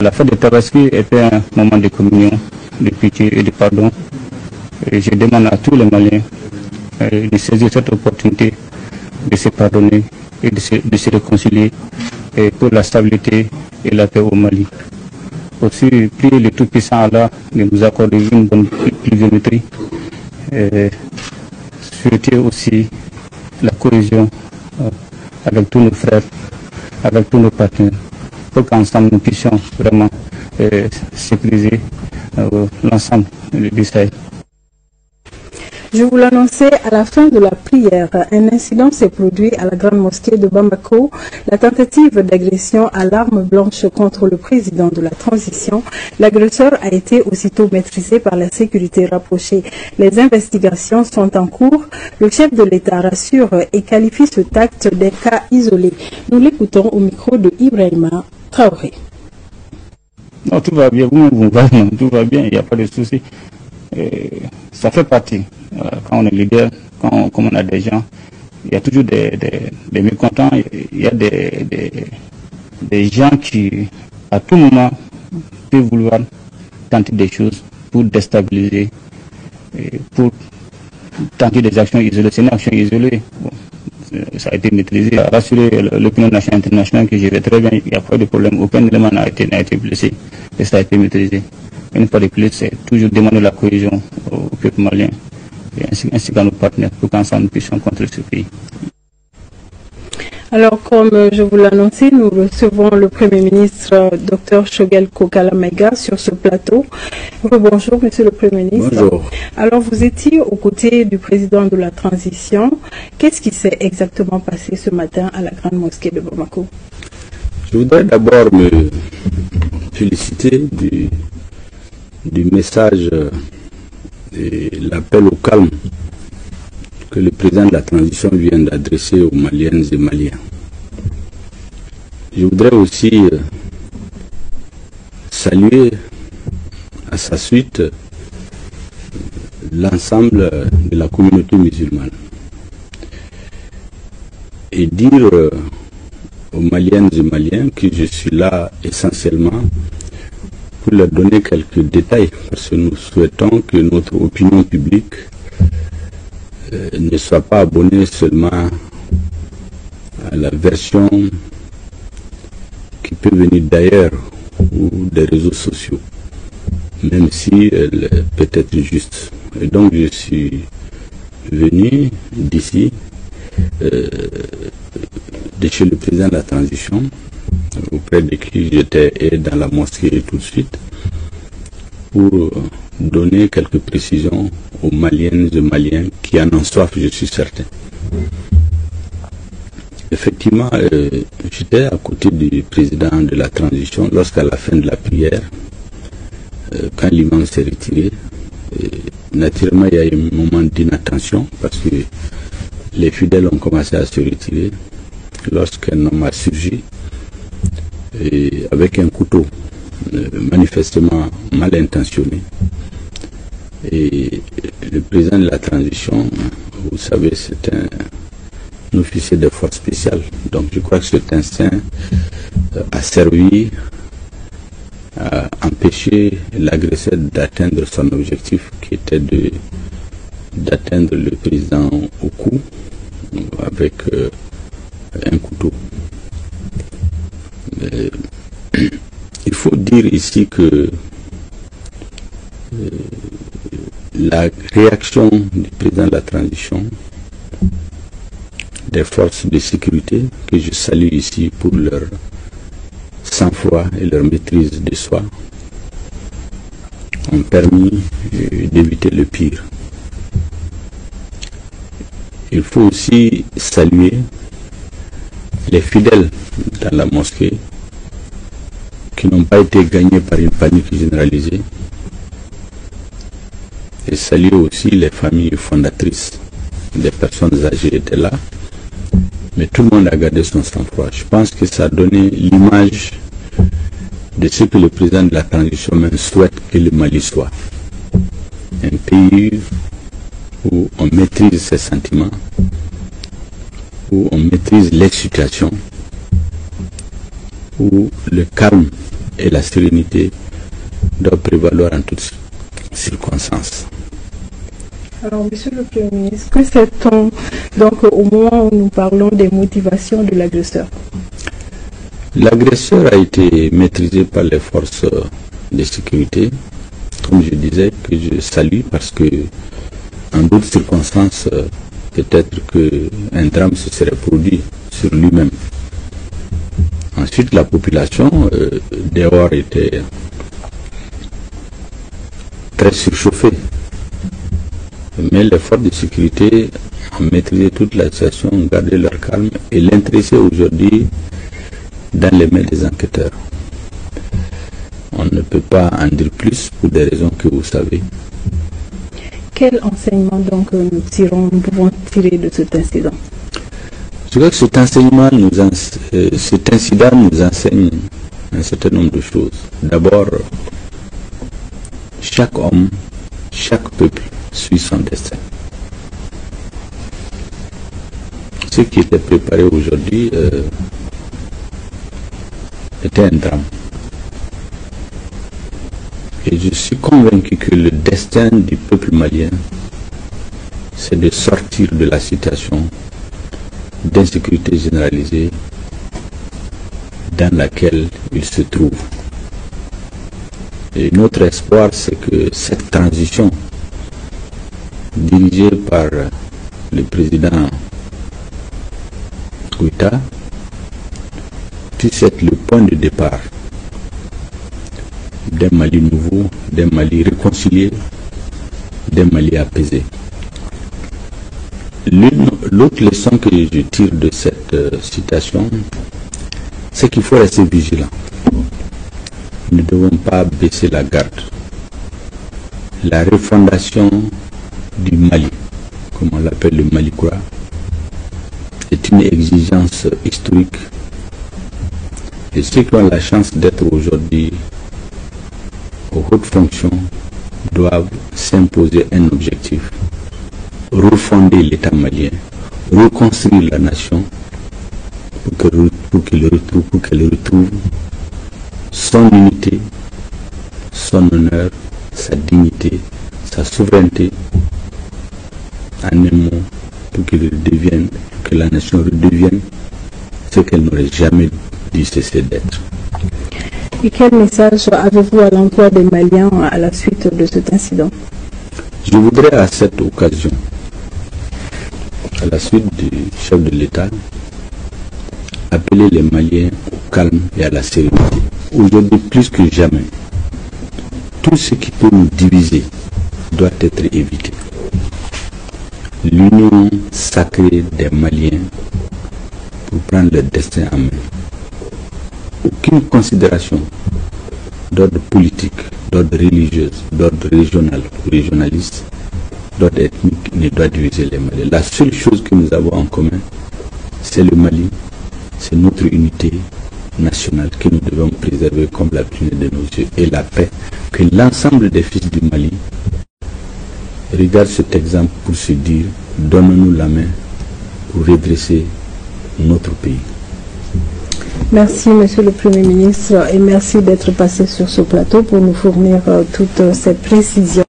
La fête de Tabaski était un moment de communion, de pitié et de pardon. Et je demande à tous les Maliens de saisir cette opportunité, de se pardonner et de se réconcilier pour la stabilité et la paix au Mali. Aussi, prier le Tout-Puissant Allah de nous accorder une bonne pluviométrie. Souhaiter aussi la cohésion avec tous nos frères, avec tous nos partenaires, pour qu'ensemble nous puissions vraiment sécuriser l'ensemble du Sahel. Je vous l'annonçais à la fin de la prière. Un incident s'est produit à la grande mosquée de Bamako. La tentative d'agression à l'arme blanche contre le président de la transition. L'agresseur a été aussitôt maîtrisé par la sécurité rapprochée. Les investigations sont en cours. Le chef de l'État rassure et qualifie ce acte d'un cas isolé. Nous l'écoutons au micro de Ibrahima Traoré. Non, tout va bien, tout va bien, il n'y a pas de souci. Ça fait partie. Quand on est leader, quand on a des gens, il y a toujours des mécontents, il y a des gens qui, à tout moment, peuvent vouloir tenter des choses pour déstabiliser, pour tenter des actions isolées. C'est une action isolée. Bon, ça a été maîtrisé, rassurer l'opinion nationale et internationale que je vais très bien, il n'y a pas de problème, aucun élément n'a été blessé et ça a été maîtrisé. Une fois de plus, c'est toujours demander la cohésion au peuple malien et ainsi qu'à nos partenaires pour qu'ensemble nous puissions contrer ce pays. Alors, comme je vous l'annonçais, nous recevons le Premier ministre, Dr Choguel Kokala-Maïga, sur ce plateau. Bonjour, Monsieur le Premier ministre. Bonjour. Alors, vous étiez aux côtés du président de la transition. Qu'est-ce qui s'est exactement passé ce matin à la grande mosquée de Bamako? Je voudrais d'abord me féliciter du message et l'appel au calme que le président de la transition vient d'adresser aux Maliennes et Maliens. Je voudrais aussi saluer à sa suite l'ensemble de la communauté musulmane et dire aux Maliennes et Maliens que je suis là essentiellement pour leur donner quelques détails, parce que nous souhaitons que notre opinion publique ne soit pas abonnée seulement à la version qui peut venir d'ailleurs ou des réseaux sociaux, même si elle peut être juste. Et donc je suis venu d'ici, de chez le président de la transition, auprès de qui j'étais dans la mosquée tout de suite, pour donner quelques précisions aux Maliennes et Maliens qui en ont soif, je suis certain. Effectivement, j'étais à côté du président de la transition lorsqu'à la fin de la prière, quand l'imam s'est retiré, naturellement il y a eu un moment d'inattention parce que les fidèles ont commencé à se retirer lorsqu'un homme a surgi et avec un couteau manifestement mal intentionné. Et le président de la transition, vous savez, c'est un officier de force spéciale. Donc je crois que cet instinct a servi à empêcher l'agresseur d'atteindre son objectif qui était d'atteindre le président au cou avec un couteau. Il faut dire ici que la réaction du président de la transition, des forces de sécurité, que je salue ici pour leur sang-froid et leur maîtrise de soi, ont permis d'éviter le pire. Il faut aussi saluer les fidèles dans la mosquée qui n'ont pas été gagnés par une panique généralisée, et saluer aussi les familles fondatrices. Des personnes âgées étaient là, mais tout le monde a gardé son sang-froid. Je pense que ça a donné l'image de ce que le président de la transition même souhaite que le Mali soit. Un pays où on maîtrise ses sentiments, où on maîtrise les situations, où le calme et la sérénité doivent prévaloir en toutes circonstances. Alors, Monsieur le Premier ministre, que sait-on donc au moment où nous parlons des motivations de l'agresseur? L'agresseur a été maîtrisé par les forces de sécurité, comme je disais, que je salue parce que en d'autres circonstances, peut-être qu'un drame se serait produit sur lui-même. Ensuite, la population dehors était très surchauffée. Mais les forces de sécurité ont maîtrisé toute la situation, ont gardé leur calme et l'intéressé aujourd'hui dans les mains des enquêteurs. On ne peut pas en dire plus pour des raisons que vous savez. Quel enseignement donc nous pouvons tirer de cet incident? Je crois que cet incident nous enseigne un certain nombre de choses. D'abord, chaque homme, chaque peuple suit son destin. Ce qui était préparé aujourd'hui était un drame. Et je suis convaincu que le destin du peuple malien, c'est de sortir de la situation d'insécurité généralisée dans laquelle il se trouve. Et notre espoir, c'est que cette transition dirigée par le président Koïta puisse être le point de départ d'un Mali nouveau, d'un Mali réconcilié, d'un Mali apaisé. L'autre leçon que je tire de cette citation, c'est qu'il faut rester vigilant. Nous ne devons pas baisser la garde. La refondation du Mali, comme on l'appelle le Mali Koura, est une exigence historique. Et ceux qui ont la chance d'être aujourd'hui aux hautes fonctions doivent s'imposer un objectif: refonder l'État malien, reconstruire la nation pour qu'elle retrouve son unité, son honneur, sa dignité, sa souveraineté, en un mot, pour que la nation redevienne ce qu'elle n'aurait jamais dû cesser d'être. Et quel message avez-vous à l'endroit des Maliens à la suite de cet incident? Je voudrais à cette occasion, à la suite du chef de l'État, appeler les Maliens au calme et à la sérénité. Aujourd'hui, plus que jamais, tout ce qui peut nous diviser doit être évité. L'union sacrée des Maliens pour prendre leur destin en main. Aucune considération d'ordre politique, d'ordre religieux, d'ordre régional ou régionaliste, d'ordre ethnique ne doit diviser les Maliens. La seule chose que nous avons en commun, c'est le Mali, c'est notre unité nationale que nous devons préserver comme la prunelle de nos yeux, et la paix. Que l'ensemble des fils du Mali regardent cet exemple pour se dire: donnons-nous la main pour redresser notre pays. Merci, Monsieur le Premier ministre, et merci d'être passé sur ce plateau pour nous fournir toutes ces précisions.